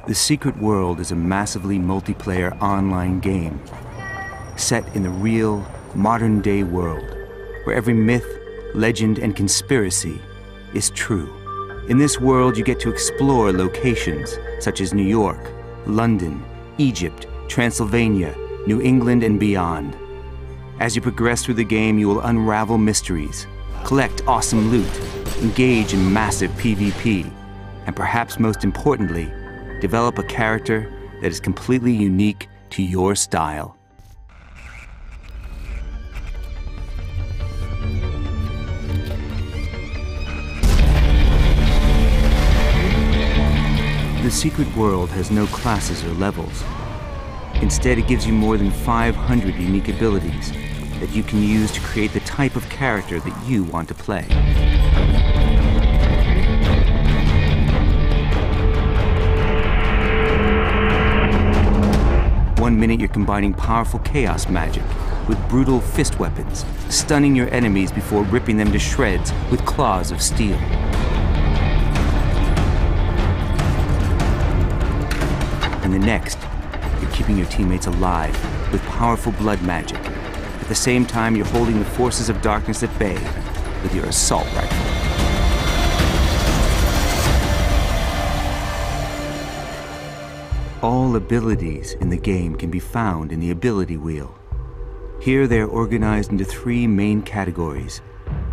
The Secret World is a massively multiplayer online game set in the real, modern-day world, where every myth, legend, and conspiracy is true. In this world, you get to explore locations such as New York, London, Egypt, Transylvania, New England, and beyond. As you progress through the game, you will unravel mysteries, collect awesome loot, engage in massive PvP, and perhaps most importantly, develop a character that is completely unique to your style. The Secret World has no classes or levels. Instead, it gives you more than 500 unique abilities that you can use to create the type of character that you want to play. One minute you're combining powerful chaos magic with brutal fist weapons, stunning your enemies before ripping them to shreds with claws of steel. And the next, you're keeping your teammates alive with powerful blood magic. At the same time, you're holding the forces of darkness at bay with your assault rifle. All abilities in the game can be found in the ability wheel. Here they are organized into 3 main categories: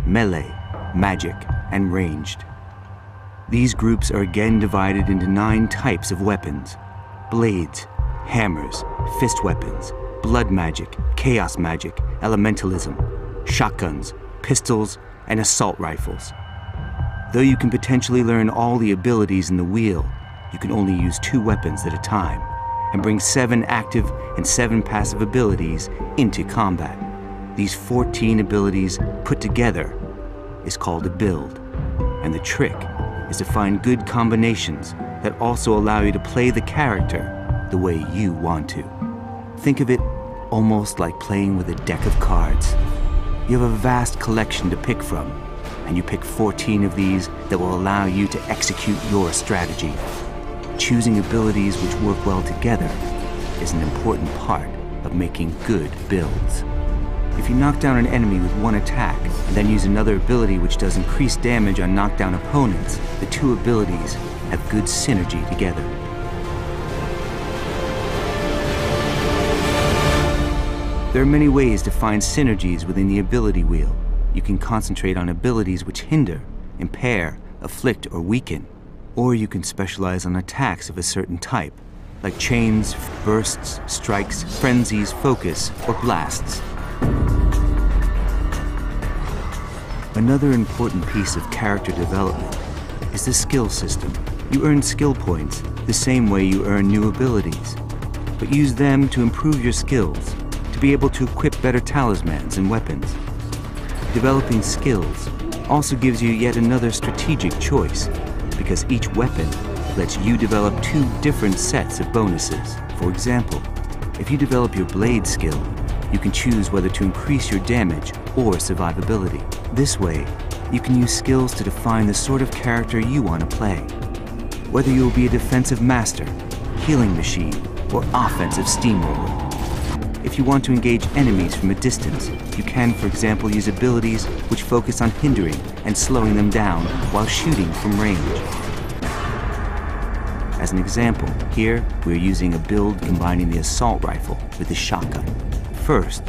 melee, magic, and ranged. These groups are again divided into 9 types of weapons: blades, hammers, fist weapons, blood magic, chaos magic, elementalism, shotguns, pistols, and assault rifles. Though you can potentially learn all the abilities in the wheel, you can only use 2 weapons at a time, and bring 7 active and 7 passive abilities into combat. These 14 abilities put together is called a build, and the trick is to find good combinations that also allow you to play the character the way you want to. Think of it almost like playing with a deck of cards. You have a vast collection to pick from, and you pick 14 of these that will allow you to execute your strategy. Choosing abilities which work well together is an important part of making good builds. If you knock down an enemy with 1 attack, and then use another ability which does increased damage on knockdown opponents, the 2 abilities have good synergy together. There are many ways to find synergies within the ability wheel. You can concentrate on abilities which hinder, impair, afflict, or weaken. Or you can specialize on attacks of a certain type, like chains, bursts, strikes, frenzies, focus, or blasts. Another important piece of character development is the skill system. You earn skill points the same way you earn new abilities, but use them to improve your skills, to be able to equip better talismans and weapons. Developing skills also gives you yet another strategic choice, because each weapon lets you develop 2 different sets of bonuses. For example, if you develop your blade skill, you can choose whether to increase your damage or survivability. This way, you can use skills to define the sort of character you want to play. Whether you will be a defensive master, healing machine, or offensive steamroller. If you want to engage enemies from a distance, you can, for example, use abilities which focus on hindering and slowing them down while shooting from range. As an example, here we're using a build combining the assault rifle with the shotgun. First,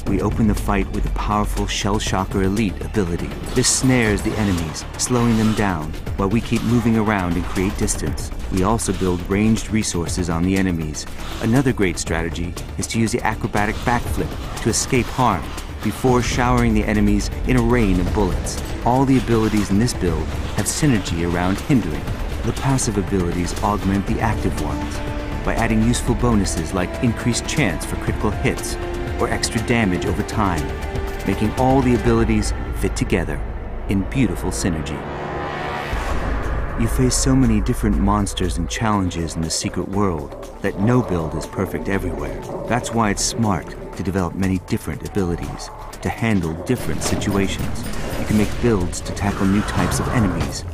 we open the fight with a powerful Shell Shocker Elite ability. This snares the enemies, slowing them down while we keep moving around and create distance. We also build ranged resources on the enemies. Another great strategy is to use the acrobatic backflip to escape harm before showering the enemies in a rain of bullets. All the abilities in this build have synergy around hindering. The passive abilities augment the active ones by adding useful bonuses like increased chance for critical hits or extra damage over time, making all the abilities fit together in beautiful synergy. You face so many different monsters and challenges in the Secret World that no build is perfect everywhere. That's why it's smart to develop many different abilities to handle different situations. You can make builds to tackle new types of enemies,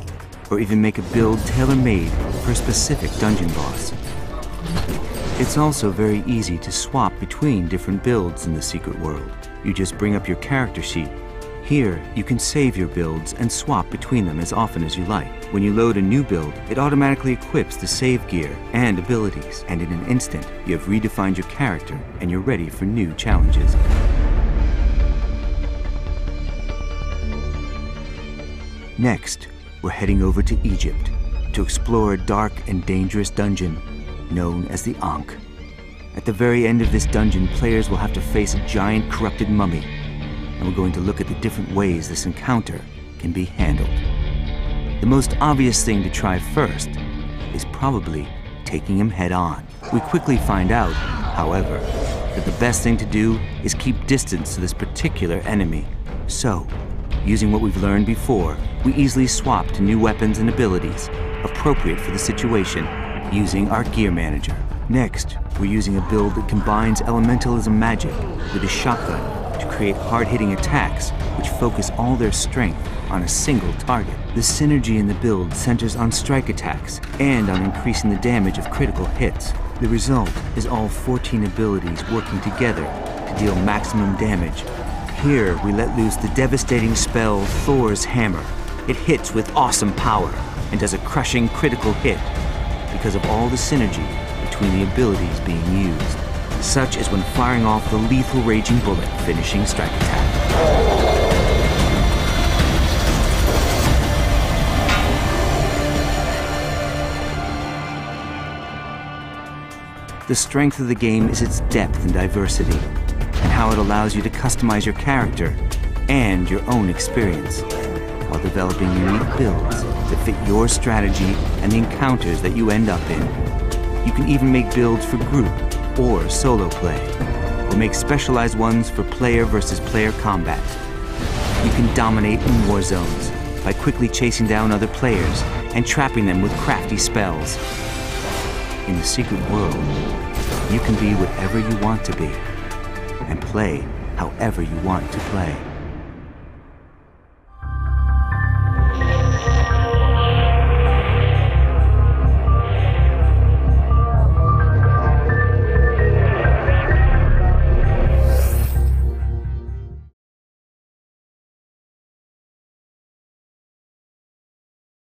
or even make a build tailor-made for a specific dungeon boss. It's also very easy to swap between different builds in the Secret World. You just bring up your character sheet. Here, you can save your builds and swap between them as often as you like. When you load a new build, it automatically equips the save gear and abilities, and in an instant, you have redefined your character and you're ready for new challenges. Next, we're heading over to Egypt to explore a dark and dangerous dungeon known as the Ankh. At the very end of this dungeon, players will have to face a giant corrupted mummy, and we're going to look at the different ways this encounter can be handled. The most obvious thing to try first is probably taking him head on. We quickly find out, however, that the best thing to do is keep distance to this particular enemy. So, using what we've learned before, we easily swap to new weapons and abilities appropriate for the situation using our gear manager. Next, we're using a build that combines elementalism magic with a shotgun to create hard-hitting attacks which focus all their strength on a single target. The synergy in the build centers on strike attacks and on increasing the damage of critical hits. The result is all 14 abilities working together to deal maximum damage. Here, we let loose the devastating spell Thor's Hammer. It hits with awesome power and does a crushing critical hit because of all the synergy between the abilities being used, such as when firing off the lethal Raging Bullet finishing strike attack. The strength of the game is its depth and diversity, and how it allows you to customize your character and your own experience, while developing unique builds that fit your strategy and the encounters that you end up in. You can even make builds for group or solo play, or make specialized ones for player versus player combat. You can dominate in war zones by quickly chasing down other players and trapping them with crafty spells. In the Secret World, you can be whatever you want to be and play however you want to play.